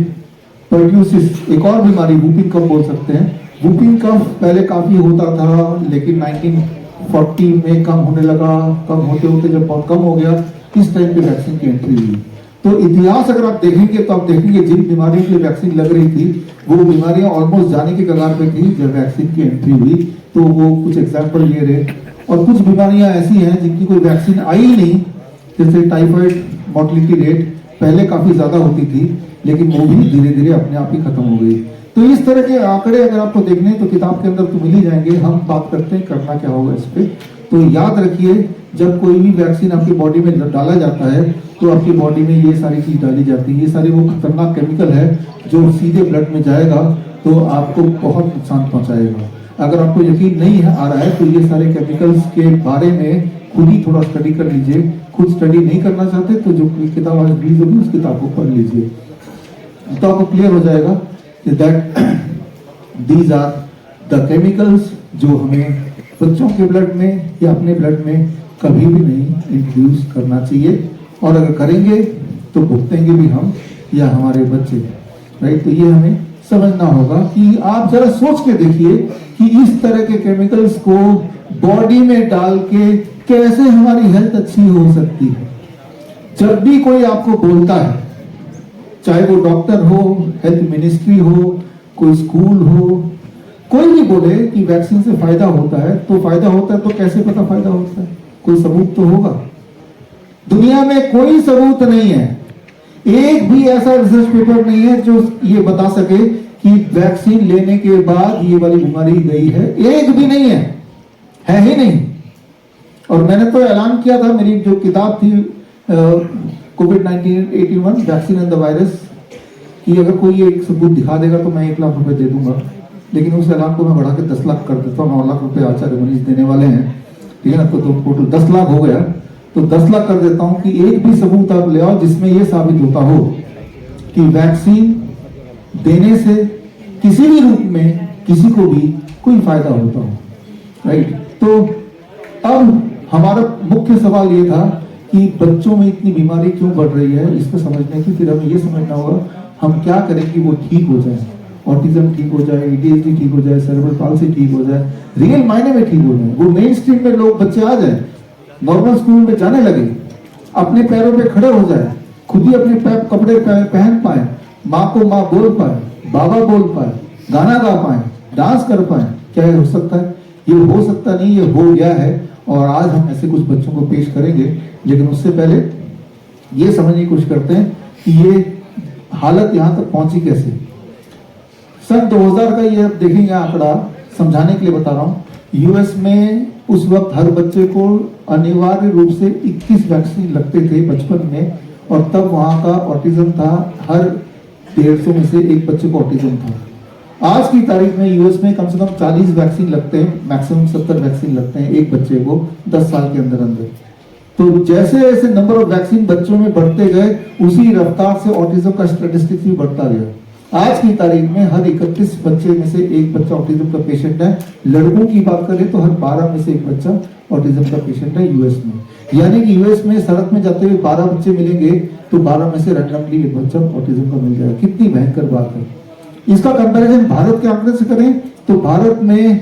पर्ट्यूसिस, एक और बीमारी, वूपिंग कफ बोल सकते हैं। वूपिंग कफ पहले काफी होता था, लेकिन 1940 में कम होने लगा। कम होते जब बहुत कम हो गया, इस टाइम पे वैक्सीन की एंट्री हुई। तो इतिहास अगर आप देखेंगे तो आप देखेंगे जिन बीमारियों की वैक्सीन लग रही थी वो बीमारियां ऑलमोस्ट जाने के कगार पे थी जब वैक्सीन की एंट्री हुई। तो वो कुछ एग्जाम्पल ये रहे। और कुछ बीमारियां ऐसी हैं जिनकी कोई वैक्सीन आई ही नहीं, जैसे टाइफाइड मॉर्टलिटी रेट पहले काफी ज्यादा होती थी, लेकिन वो भी धीरे धीरे अपने आप ही खत्म हो गई। तो इस तरह के आंकड़े अगर आपको देखने तो किताब के अंदर तो मिल ही जाएंगे। हम बात करते हैं करना क्या होगा इस पे। तो याद रखिए, जब कोई भी वैक्सीन आपकी बॉडी में डाला जाता है तो आपकी बॉडी में ये सारी चीज डाली जाती है। ये सारी वो खतरनाक केमिकल है जो सीधे ब्लड में जाएगा तो आपको बहुत नुकसान पहुंचाएगा। अगर आपको यकीन नहीं आ रहा है तो ये सारे केमिकल्स के बारे में खुद ही थोड़ा स्टडी कर लीजिए। खुद स्टडी नहीं करना चाहते तो जो किताब आज रिलीज होगी उस किताब को पढ़ लीजिए, तो आपको क्लियर हो जाएगा कि that these are the chemicals जो हमें बच्चों के ब्लड में या अपने ब्लड में कभी भी नहीं इंट्रोड्यूस करना चाहिए। और अगर करेंगे तो भुगतेंगे भी हम या हमारे बच्चे, राइट। तो ये हमें समझना होगा कि आप जरा सोच के देखिए कि इस तरह के केमिकल्स को बॉडी में डाल के कैसे हमारी हेल्थ अच्छी हो सकती है। जब भी कोई आपको बोलता है, चाहे वो डॉक्टर हो, हेल्थ मिनिस्ट्री हो, कोई स्कूल हो, कोई भी बोले कि वैक्सीन से फायदा होता है, तो फायदा होता है तो कैसे पता फायदा होता है? कोई सबूत तो होगा, दुनिया में कोई सबूत नहीं है, एक भी ऐसा रिसर्च पेपर नहीं है जो ये बता सके कि वैक्सीन लेने के बाद ये वाली बीमारी गई है। एक भी नहीं है ही नहीं। और मैंने तो ऐलान किया था, मेरी जो किताब थी कोविड-19 वैक्सीन एंड द वायरस, कि अगर कोई एक सबूत दिखा देगा तो मैं 1 लाख रुपए दे दूंगा। लेकिन उस ऐलान को मैं बढ़ा के 10 लाख कर देता हूँ। 9 लाख रुपए आचार्य मनीष देने वाले हैं, ठीक है ना। तो टोटल 10 लाख हो गया, तो 10 लाख कर देता हूं कि एक भी सबूत आप ले आओ जिसमें यह साबित होता हो कि वैक्सीन देने से किसी भी रूप में किसी को भी कोई फायदा होता हो, राइट। तो अब हमारा मुख्य सवाल यह था कि बच्चों में इतनी बीमारी क्यों बढ़ रही है, इसको समझने की फिर हमें यह समझना होगा हम क्या करें कि वो ठीक हो जाए, ऑटिज्म ठीक हो जाए, ADHD ठीक हो जाए, सेरेब्रल पाल्सी ठीक हो जाए, रियल मायने में ठीक हो जाए, वो मेन स्ट्रीम में लोग बच्चे आ जाए, नॉर्मल स्कूल में जाने लगे, अपने पैरों पे खड़े हो जाए, खुद ही अपने कपड़े पहन पाए, माँ को माँ बोल पाए, बाबा बोल पाए, गाना गा पाए, डांस कर पाए। क्या ये हो सकता है? ये हो सकता नहीं, ये हो गया है। और आज हम ऐसे कुछ बच्चों को पेश करेंगे, लेकिन उससे पहले ये समझने की कोशिश करते हैं कि ये हालत यहाँ तक पहुंची कैसे। सन 2000 का ये देखेंगे आंकड़ा, समझाने के लिए बता रहा हूँ। यूएस में उस वक्त हर बच्चे को अनिवार्य रूप से 21 वैक्सीन लगते थे बचपन में, और तब वहां का ऑटिज्म था, हर 150 में से एक बच्चे को ऑटिज्म था। आज की तारीख में यूएस में कम से कम 40 वैक्सीन लगते हैं, मैक्सिमम 70 वैक्सीन लगते हैं एक बच्चे को 10 साल के अंदर अंदर। तो जैसे जैसे नंबर ऑफ वैक्सीन बच्चों में बढ़ते गए, उसी रफ्तार से ऑटिज्म का स्टैटिस्टिक्स भी बढ़ता गया। आज की तारीख में हर 31 बच्चे में से एक बच्चा ऑटिज्म का पेशेंट है। लड़कों की बात करें तो हर 12 में से एक बच्चा ऑटिज्म का पेशेंट है यूएस में। यानी कि यूएस में सड़क में जाते हुए 12 बच्चे मिलेंगे तो 12 में से रैंडमली एक बच्चा ऑटिज्म का मिल जाएगा। कितनी भयंकर बात है। इसका कंपैरिजन भारत के आंकड़े से करें तो भारत में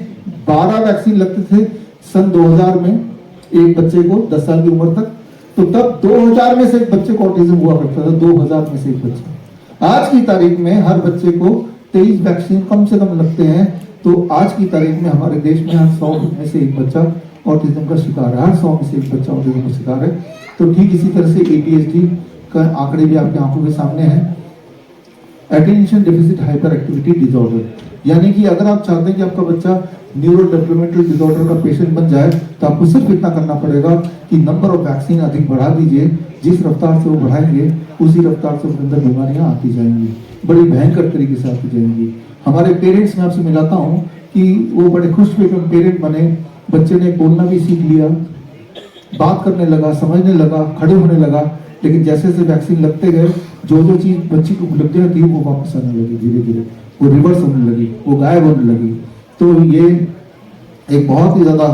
12 वैक्सीन लगते थे सन 2000 में एक बच्चे को 10 साल की उम्र तक। तो तब 2000 में से एक बच्चे को ऑटिज्म हुआ करता था, 2000 में से एक बच्चा। आज की तारीख में हर बच्चे को 23 वैक्सीन कम से कम लगते हैं। तो आज की तारीख में हमारे देश में हर 100 में से एक बच्चा ऑटिज्म का शिकार है, हर 100 में से एक बच्चा ऑटिज्म का शिकार है। तो ठीक इसी तरह से ADHD का आंकड़े भी आपकी आंखों के सामने हैं, attention deficit hyperactivity disorder. यानी कि अगर आप चाहते हैं कि आपका बच्चा न्यूरो डेवलपमेंटल डिसऑर्डर का पेशेंट बन जाए तो आपको सिर्फ इतना करना पड़ेगा कि नंबर ऑफ वैक्सीन अधिक बढ़ा दीजिए। जिस रफ्तार से वो बढ़ाएंगे उसी रफ्तार से उसके अंदर बीमारियां आती जाएंगी, बड़ी भयंकर तरीके से आती जाएंगी। हमारे पेरेंट्स में आपसे मिलाता हूँ कि वो बड़े खुश हुए कि पेरेंट बने, बच्चे ने बोलना भी सीख लिया, बात करने लगा, समझने लगा, खड़े होने लगा। लेकिन जैसे जैसे वैक्सीन लगते गए जो जो चीज बच्ची को उपलब्धियां थी वो वापस आने लगी, धीरे धीरे वो रिवर्स होने लगी, वो गायब होने लगी। तो ये एक बहुत ही ज्यादा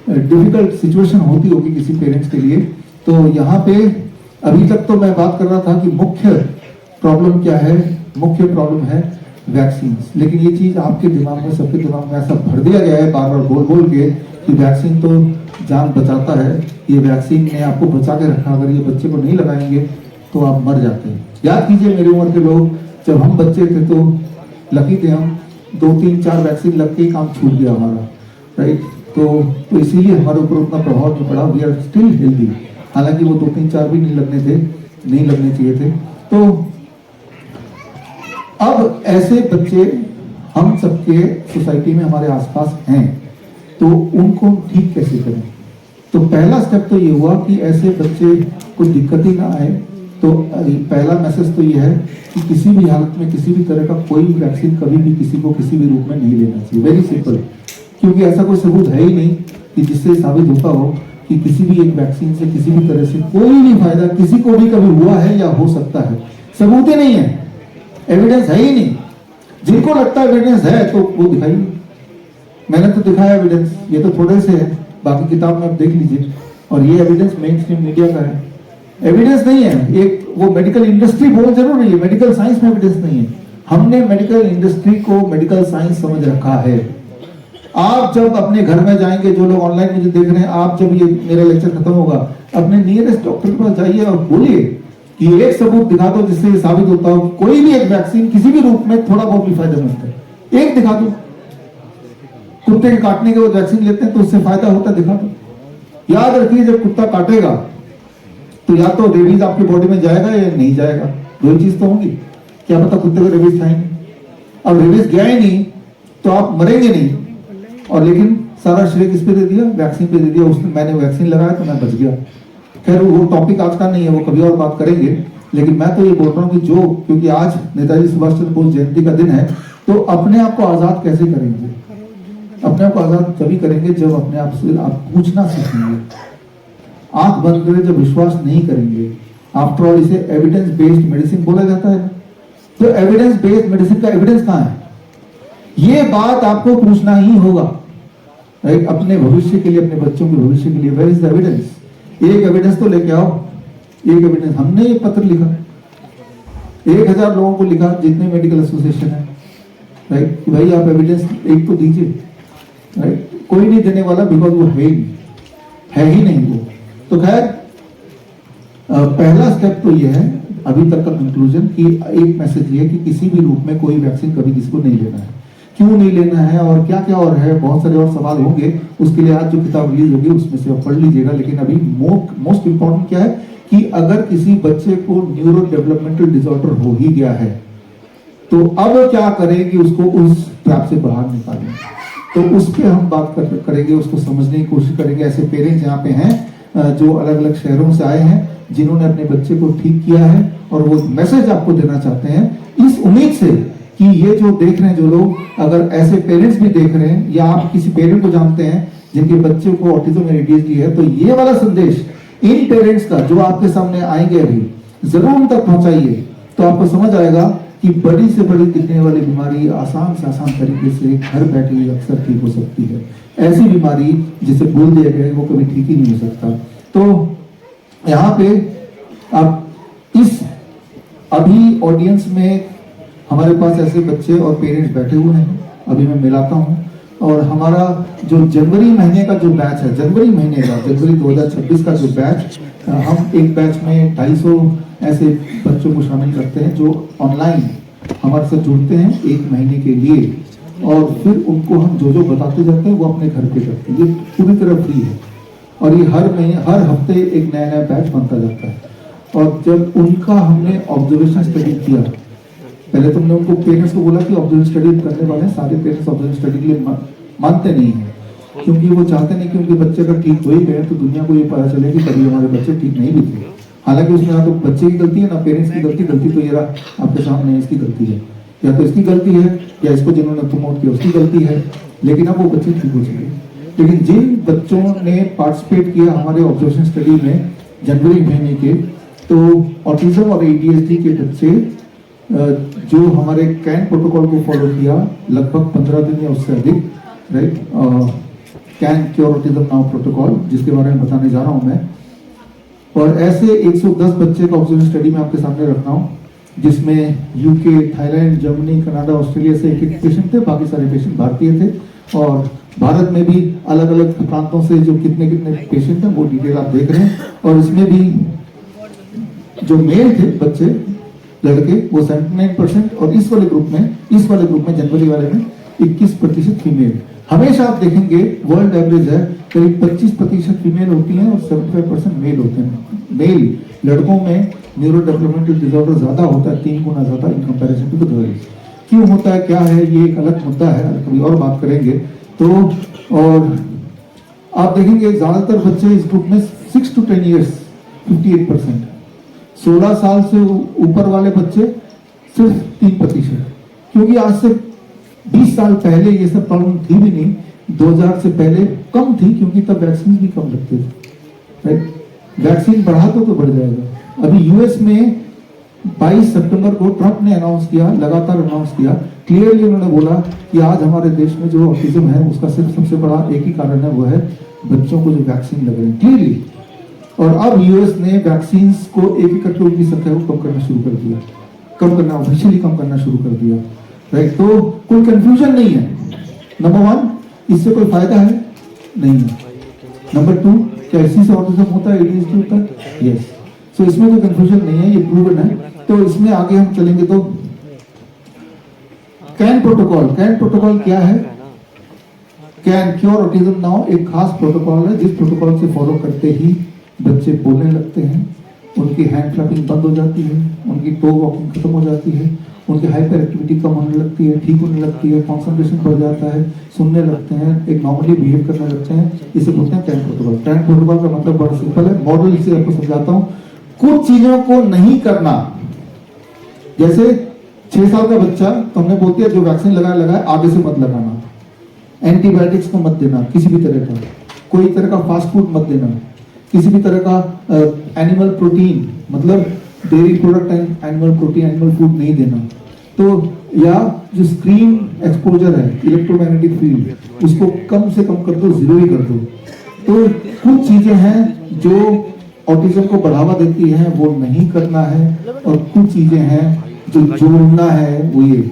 डिफिकल्ट सिचुएशन होती होगी किसी पेरेंट्स के लिए। तो यहाँ पे अभी तक तो मैं बात कर रहा था कि मुख्य प्रॉब्लम क्या है। मुख्य प्रॉब्लम है वैक्सीन। लेकिन ये चीज आपके दिमाग में, सबके दिमाग में ऐसा भर दिया गया है बार बार बोल बोल के कि वैक्सीन तो जान बचाता है, ये वैक्सीन ने आपको बचा के रखा, अगर ये बच्चे को नहीं लगाएंगे तो आप मर जाते हैं। याद कीजिए मेरी उम्र के लोग, जब हम बच्चे थे तो लकी थे हम, 2, 3, 4 वैक्सीन लग के ही काम छूट गया हमारा, राइट। तो इसीलिए हमारे ऊपर उतना प्रभाव नहीं पड़ा। We are still healthy. हालांकि वो 2, 3, 4 भी नहीं लगने चाहिए थे। तो अब ऐसे बच्चे हम सबके सोसाइटी में हमारे आसपास हैं, तो उनको ठीक कैसे करें। तो पहला स्टेप तो ये हुआ कि ऐसे बच्चे को दिक्कत ही ना आए। तो पहला मैसेज तो ये है कि किसी भी हालत में किसी भी तरह का कोई भी वैक्सीन कभी भी किसी को किसी भी रूप में नहीं लेना चाहिए। Very simple. क्योंकि ऐसा कोई सबूत है ही नहीं कि जिससे साबित होता हो कि किसी भी एक वैक्सीन से किसी भी तरह से कोई भी फायदा किसी को भी कभी हुआ है या हो सकता है। सबूत ही नहीं है, एविडेंस है ही नहीं। जिनको लगता है एविडेंस है तो वो दिखाइए। मैंने तो दिखाया एविडेंस, ये तो थोड़े से है, बाकी किताब में आप देख लीजिए। और ये एविडेंस मेन स्ट्रीम मीडिया का है, एविडेंस नहीं है। एक वो मेडिकल इंडस्ट्री बोल जरूर रही है, मेडिकल साइंस में एविडेंस नहीं है। हमने मेडिकल इंडस्ट्री को मेडिकल साइंस समझ रखा है। आप जब अपने घर में जाएंगे, जो लोग ऑनलाइन मुझे देख रहे हैं, आप जब ये मेरा लेक्चर खत्म होगा अपने नियरेस्ट डॉक्टर के पास जाइए और बोलिए कि एक सबूत दिखा दो जिससे ये साबित होता हो कोई भी एक वैक्सीन किसी भी रूप में थोड़ा बहुत भी फायदेमंद है। एक दिखा दो। कुत्ते के काटने के बाद वैक्सीन लेते हैं तो उससे फायदा होता है, दिखा दो। याद रखिए जब कुत्ता काटेगा तो या तो रेबीज आपकी बॉडी में जाएगा या नहीं जाएगा, दो ही चीज तो होंगी। क्या पता कुत्ते को रेबीज था ही नहीं, अब रेबीज गया ही नहीं तो आप मरेंगे नहीं, और लेकिन सारा श्रेय किस पे दे दिया, वैक्सीन पे दे दिया। उसने मैंने वैक्सीन लगाया तो मैं बच गया। खैर वो टॉपिक आज का नहीं है, वो कभी और बात करेंगे। लेकिन मैं तो ये बोल रहा हूँ कि जो, क्योंकि आज नेताजी सुभाष चंद्र बोस जयंती का दिन है, तो अपने आप को आजाद कैसे करेंगे? अपने आप को आजाद तभी करेंगे जब अपने आप से आप पूछना सीखेंगे, आंख बंद करें जब विश्वास नहीं करेंगे। आफ्टर ऑल इसे एविडेंस बेस्ड मेडिसिन बोला जाता है। तो एविडेंस बेस्ड मेडिसिन का एविडेंस कहां है? ये बात आपको पूछना ही होगा, राइट? अपने भविष्य के लिए, अपने बच्चों के भविष्य के लिए। Where is the evidence? एक एविडेंस तो लेके आओ। एक एविडेंस, हमने एक पत्र लिखा, 1000 लोगों को लिखा, जितने मेडिकल एसोसिएशन है, राइट, कि भाई आप एविडेंस एक तो दीजिए, राइट? कोई नहीं देने वाला, बिकॉज वो है ही नहीं वो। तो खैर पहला स्टेप तो ये है अभी तक का कंक्लूजन, कि एक मैसेज ये कि किसी भी रूप में कोई वैक्सीन कभी किसी को नहीं लेना है। क्यों नहीं लेना है और क्या क्या और है, बहुत सारे और सवाल होंगे, उसके लिए आज जो किताब रिलीज होगी उसमें से आप पढ़ लीजिएगा। लेकिन अभी मोस्ट इंपॉर्टेंट क्या है कि अगर किसी बच्चे को न्यूरो डेवलपमेंटल डिसऑर्डर हो ही गया है तो अब क्या करें कि उसको उस ट्रैप से बाहर निकालें। तो उस पर हम बात करेंगे, उसको समझने की कोशिश करेंगे। ऐसे पेरेंट्स यहाँ पे हैं जो अलग अलग शहरों से आए हैं, जिन्होंने अपने बच्चे को ठीक किया है, और वो मैसेज आपको देना चाहते हैं इस उम्मीद से कि ये जो देख रहे हैं जो लोग, अगर ऐसे पेरेंट्स भी देख रहे हैं या आप किसी पेरेंट को जानते हैं जिनके बच्चे को ऑटिज्म या ADHD है, तो ये वाला संदेश इन पेरेंट्स का जो आपके सामने आएंगे अभी, जरूर उन तक पहुंचाइए। तो आपको समझ आएगा कि बड़ी से बड़ी दिखने वाली बीमारी आसान से आसान तरीके से घर बैठे ही अक्सर ठीक हो सकती है। ऐसी बीमारी जिसे बोल दिया गया वो कभी ठीक ही नहीं हो सकता। तो यहाँ पे आप इस अभी ऑडियंस में हमारे पास ऐसे बच्चे और पेरेंट्स बैठे हुए हैं, अभी मैं मिलाता हूँ। और हमारा जो जनवरी महीने का जो बैच है, जनवरी 2026 का जो बैच, हम एक बैच में 250 ऐसे बच्चों को शामिल करते हैं जो ऑनलाइन हमारे साथ जुड़ते हैं 1 महीने के लिए, और फिर उनको हम जो जो बताते जाते हैं वो अपने घर पे करते हैं। ये पूरी तरह फ्री है, और ये हर महीने हर हफ्ते एक नया नया बैच बनता जाता है। और जब उनका हमने ऑब्जर्वेशन स्टडी किया, पहले तो हमने उनको पेरेंट्स को बोला कि ऑब्जर्वेशन स्टडी करने वाले हैं। सारे पेरेंट्स ऑब्जर्वेशन स्टडी के लिए मानते नहीं है, क्योंकि वो चाहते नहीं कि उनके बच्चे अगर ठीक हो ही गए तो दुनिया को ये पता चले कि कभी हमारे बच्चे ठीक नहीं भी थे। हालांकि उसमें ना तो बच्चे की गलती है ना पेरेंट्स की गलती तो ये रहा आपके सामने, इसकी गलती है, या तो इसकी गलती है या इसको जिन्होंने प्रमोट किया उसकी गलती है, लेकिन अब वो बच्चे ठीक हो चुके। लेकिन जिन बच्चों ने पार्टिसिपेट किया हमारे ऑब्जर्वेशन स्टडी में जनवरी महीने के, तो ऑटिज्म और ADHD के बच्चे जो हमारे कैन प्रोटोकॉल को फॉलो किया लगभग 15 दिन या उससे अधिक, right, can cure autism now protocol, जिसके बारे में बताने जा रहा हूं मैं। और ऐसे 110 बच्चे का ऑब्जर्वेशन स्टडी में आपके सामने रख रहा हूं, जिसमें UK, Thailand, Germany, Canada, Australia से एक पेशेंट थे, बाकी सारे पेशेंट भारतीय थे। और भारत में भी अलग अलग प्रांतों से जो कितने कितने पेशेंट हैं वो डिटेल आप देख रहे हैं। और इसमें भी जो मेल थे बच्चे, लड़के, वो 79%, और इस वाले ग्रुप में जनवरी वाले में 21% फीमेल। हमेशा आप देखेंगे वर्ल्ड एवरेज है करीब 25% फीमेल होती हैं और 75% मेल होते हैं। मेल लड़कों में न्यूरो डेवलपमेंटल डिसऑर्डर ज्यादा होता है, 3 गुना ज्यादा in comparison to the girls. क्यों होता है, क्या है, ये एक अलग मुद्दा है, कभी और बात करेंगे। तो और आप देखेंगे ज्यादातर बच्चे इस ग्रुप में 6 to 10 ईयर्स 58%, 16 साल से ऊपर वाले बच्चे सिर्फ 3%, क्योंकि आज से 20 साल पहले ये सब प्रॉब्लम थी भी नहीं। 2000 से पहले कम थी, क्योंकि तब वैक्सीन भी कम लगते थे, राइट? वैक्सीन बढ़ा तो बढ़ जाएगा। अभी US में 22 सितंबर को ट्रंप ने अनाउंस किया, लगातार अनाउंस किया, क्लियरली उन्होंने बोला कि आज हमारे देश में जो ऑटिज्म है उसका सिर्फ सबसे बड़ा एक ही कारण है, वो है बच्चों को जो वैक्सीन लग रहे हैं, क्लियरली। और अब US ने वैक्सीन को एक करके उनकी संख्या को कम करना शुरू कर दिया, ऑफिशियली कम करना शुरू कर दिया, राइट? तो कोई कंफ्यूजन नहीं है। नंबर 1, इससे कोई फायदा है नहीं है। नंबर 2, क्या इसी से ऑटिज्म होता है, ADHD होता है? यस। सो इसमें कोई कंफ्यूजन नहीं है, ये प्रूवन है। तो इसमें आगे हम चलेंगे। तो कैन प्रोटोकॉल क्या है? कैन क्योर ऑटिज्म नाउ एक खास प्रोटोकॉल है, जिस प्रोटोकॉल से फॉलो करते ही बच्चे बोलने लगते हैं, उनकी हैंड फ्लैपिंग बंद हो जाती है, उनकी टो वॉकिंग खत्म हो जाती है, उनकी हाइपर एक्टिविटी कम होने लगती है, ठीक होने लगती है, कॉन्सेंट्रेशन बढ़ जाता है, सुनने लगते हैं, एक नॉर्मली बिहेव करने लगते हैं। इसे बोलते हैं टैंक प्रोटोकॉल। टैंक प्रोटोकॉल का मतलब बड़ा सिंपल है, मॉडल इसे आपको समझाता हूँ। कुछ चीजों को नहीं करना, जैसे 6 साल का बच्चा, तो हमने बोलते हैं जो वैक्सीन लगाया आगे से मत लगाना, एंटीबायोटिक्स को मत देना किसी भी तरह का, कोई तरह का फास्ट फूड मत देना, किसी भी तरह का एनिमल प्रोटीन मतलब dairy product and animal protein animal food नहीं देना। तो या जो स्क्रीन एक्सपोजर है, इलेक्ट्रोमैग्नेटिक फील्ड, उसको कम से कम कर दो, जीरो ही कर दो। तो कुछ चीजें हैं जो ऑटिज्म को बढ़ावा देती हैं, वो नहीं करना है, और कुछ चीजें हैं जो जोड़ना है, वो ये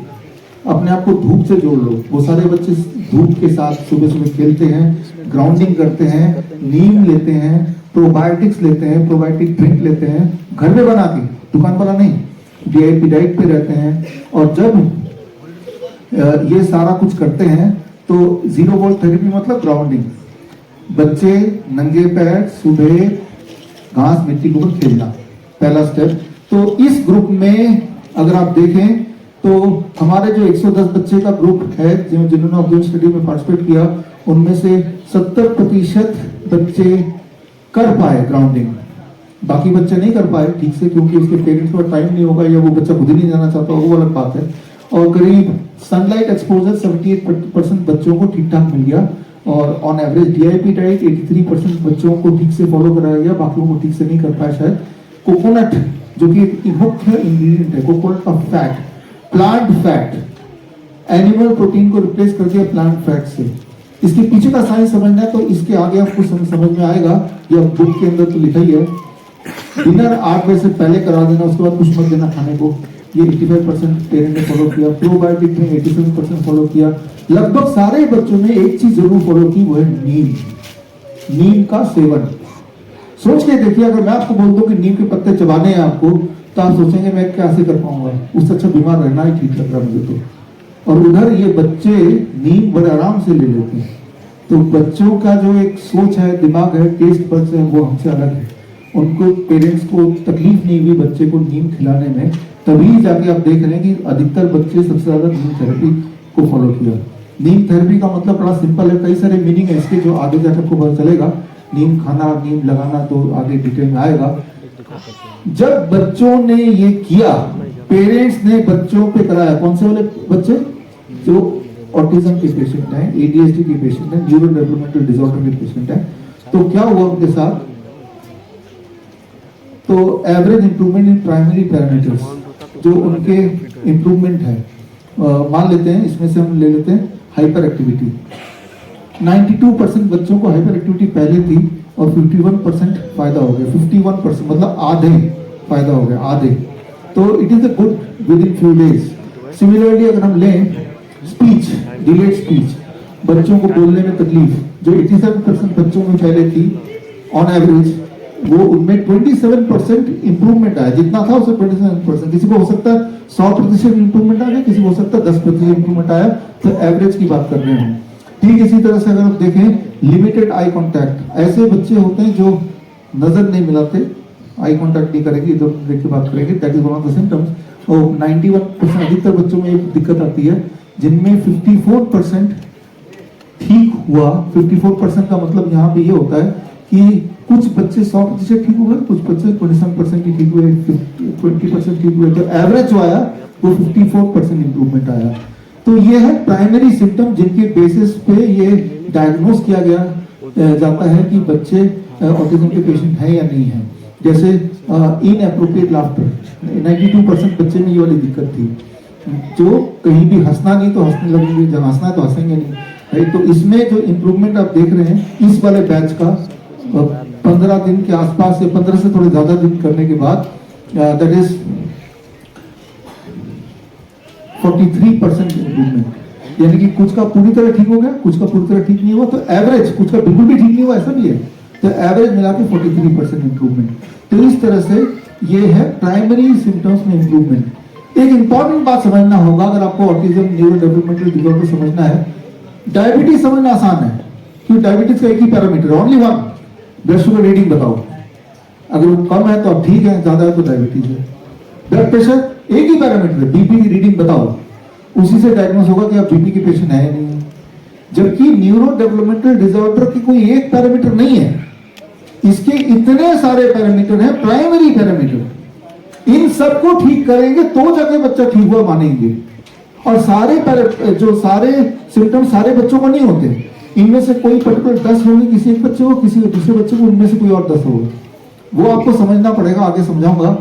अपने आप को धूप से जोड़ लो। वो सारे बच्चे धूप के साथ सुबह सुबह खेलते हैं, ग्राउंडिंग करते हैं, नीम लेते हैं, प्रोबायोटिक्स लेते हैं, प्रोबायोटिक ड्रिंक लेते हैं, घर में बना के, दुकान वाला नहीं, DIP डाइट पे रहते हैं। और जब ये सारा कुछ करते हैं तो 0 बॉल थेरेपी मतलब ग्राउंडिंग, बच्चे नंगे पैर सुबह घास मिट्टी के ऊपर खेलना, पहला स्टेप। तो इस ग्रुप में अगर आप देखें तो हमारे जो 110 बच्चे का ग्रुप है जिन्होंने ऑब्जर्व स्टडी में पार्टिसिपेट किया, उनमें से 70% बच्चे कर पाए ग्राउंडिंग, बाकी बच्चे नहीं कर पाए ठीक से, क्योंकि उसके पेरेंट्स को टाइम नहीं होगा या वो बच्चा खुद ही नहीं जाना चाहता, वो अलग बात है। और करीब सनलाइट एक्सपोजर 78% बच्चों को ठीक ठाक मिल गया, और ऑन एवरेज DIP डाइट 83% बच्चों को ठीक से फॉलो कराया गया, बाकियों को ठीक से नहीं कर पाया शायद। कोकोनट जो कि एक मुख्य इंग्रेडिएंट है, कोकोनट का fat, plant fat, animal protein को रिप्लेस कर दिया प्लांट फैट से। इसके पीछे का साइंस समझना है तो इसके आगे आपको समझ में आएगा, या बुक के अंदर तो लिखा ही है। डिनर 8 बजे से पहले करा देना, उसके बाद कुछ मत देना खाने को, ये 85% पेरेंट ने फॉलो किया। प्रोबायोटिक ने 87% फॉलो किया। लगभग सारे बच्चों ने एक चीज जरूर फॉलो की, वो है नीम का सेवन। सोच के देखिए, अगर मैं आपको बोल दूं कि नीम के पत्ते चबाने हैं आपको, तो आप सोचेंगे मैं कैसे कर पाऊंगा, उससे अच्छा बीमार रहना ही ठीक लग रहा मुझे तो। और उधर ये बच्चे नीम बड़े आराम से ले लेते हैं। तो बच्चों का जो एक सोच है, दिमाग है, टेस्ट बड्स है, वो हमसे अलग है। उनको पेरेंट्स को तकलीफ नहीं हुई बच्चे को नीम खिलाने में, तभी जाके आप देख रहे हैं कि अधिकतर बच्चे सबसे ज्यादा नीम थेरेपी को फॉलो किया। नीम थेरेपी का मतलब बड़ा सिंपल है, कई सारे मीनिंग है इसके जो आगे जाकर आपको पता चलेगा। नीम खाना, नीम लगाना तो आगे डिटेल में आएगा। जब बच्चों ने ये किया, पेरेंट्स ने बच्चों पे कराया, कौन से वाले बच्चे जो ऑटिज्म के पेशेंट हैं, ADHD के पेशेंट हैं, न्यूरो डेवलपमेंटल डिसऑर्डर के पेशेंट हैं, तो क्या हुआ उनके साथ? तो average improvement in primary parameters, जो उनके इंप्रूवमेंट है, मान लेते हैं इसमें से हम ले लेते हैं हाइपर एक्टिविटी। 92% बच्चों को हाइपर एक्टिविटी पहले थी और 51% फायदा हो गया। 51% मतलब आधे फायदा हो गया, आधे। तो it is a good with in few days. Similarly अगर हम लें स्पीच, डिलेड स्पीच, बच्चों को बोलने में तकलीफ, जो 87% बच्चों में पहले थी ऑन एवरेज, वो उनमें 27% इंप्रूवमेंट आया। जितना था उससे 27%। किसी को हो सकता है 100% इंप्रूवमेंट आ गया, किसी को हो सकता है 10% इंप्रूवमेंट आया। तो एवरेज की बात कर रहे हैं हम। ठीक इसी तरह से अगर आप देखें लिमिटेड आई कांटेक्ट, ऐसे बच्चे होते हैं जो नजर नहीं मिलाते, आई कांटेक्ट नहीं करेंगे, इधर देख के बात करेंगे, that is one of the symptoms. और 91% अधिकतर बच्चों में एक दिक्कत आती है, जिनमें 54% ठीक हुआ। 54% का मतलब यहाँ पे ये होता है कि कुछ बच्चे 100% ठीक हुए, कुछ बच्चे 27% ही ठीक हुए, 20% ठीक हुए। तो एवरेज जो आया वो 54% इंप्रूवमेंट आया। तो ये है प्राइमरी सिम्टम जिनके बेसिस पे ये डायग्नोज किया गया जाता है कि बच्चे ऑटिज्म के पेशेंट हैं या नहीं है। जैसे इनएप्रोप्रिएट लाफ्टर, 92% बच्चे में ये वाली दिक्कत थी, जो कहीं भी हंसना नहीं तो हंसने लगेंगे, जब हंसना है तो हंसेंगे नहीं, राइट। तो इसमें जो इंप्रूवमेंट आप देख रहे हैं इस वाले बैच का 15 दिन के आसपास, या 15 से थोड़े ज्यादा दिन करने के बाद, दैट इज 43% इंप्रूवमेंट, यानी कि कुछ का पूरी तरह ठीक हो गया, कुछ का पूरी तरह ठीक नहीं हुआ। तो एवरेज, कुछ का बिल्कुल भी ठीक नहीं हुआ, ऐसा भी है। तो एवरेज मिला के 43% इंप्रूवमेंट। तो इस तरह से ये है प्राइमरी सिम्टम्स में इंप्रूवमेंट। एक इंपॉर्टेंट बात समझना होगा अगर आपको ऑटिज्म न्यूरो डेवलपमेंटल डिसऑर्डर समझना है। डायबिटीज समझना आसान है, क्योंकि डायबिटीज का एक ही parameter, only one, blood sugar reading बताओ। अगर वो कम है तो अब ठीक है, ज्यादा है तो डायबिटीज है। ब्लड प्रेशर एक ही पैरामीटर है, बीपी की रीडिंग बताओ, उसी से डायग्नोस होगा कि आप बीपी के पेशेंट है या नहीं है। जबकि न्यूरो डेवलपमेंटल डिसऑर्डर की कोई एक पैरामीटर नहीं है, इसके इतने सारे पैरामीटर हैं, प्राइमरी पैरामीटर। इन सबको ठीक करेंगे तो जाके बच्चा ठीक हुआ मानेंगे। और जो सारे सिम्टम सारे बच्चों को नहीं होते, इनमें से कोई पर्टिकुलर 10 होंगे किसी एक बच्चे को, किसी दूसरे बच्चे को, उनमें से कोई और 10 होगा। वो आपको समझना पड़ेगा, आगे समझाऊंगा।